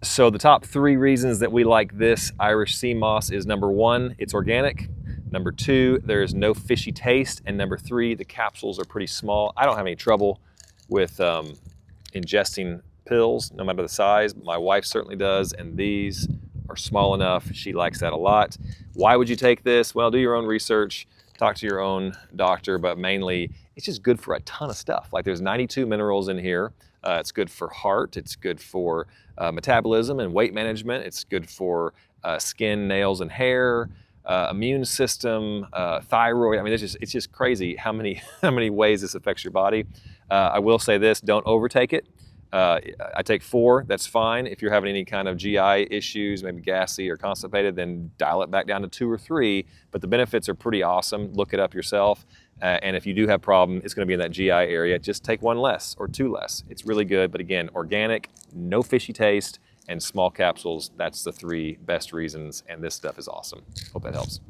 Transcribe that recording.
So the top 3 reasons that we like this Irish sea moss is number 1, it's organic. Number 2, there's no fishy taste. And number 3, the capsules are pretty small. I don't have any trouble with ingesting pills, no matter the size. My wife certainly does, and these are small enough. She likes that a lot. Why would you take this? Well, do your own research, talk to your own doctor, but mainly it's just good for a ton of stuff. Like there's 92 minerals in here. It's good for heart. It's good for metabolism and weight management. It's good for skin, nails, and hair. Immune system, thyroid. I mean, it's just crazy how many ways this affects your body. I will say this: don't overtake it. I take 4, that's fine. If you're having any kind of GI issues, maybe gassy or constipated, then dial it back down to 2 or 3. But the benefits are pretty awesome. Look it up yourself. And if you do have a problem, it's going to be in that GI area. Just take 1 less or 2 less. It's really good. But again, organic, no fishy taste, and small capsules. That's the 3 best reasons. And this stuff is awesome. Hope that helps.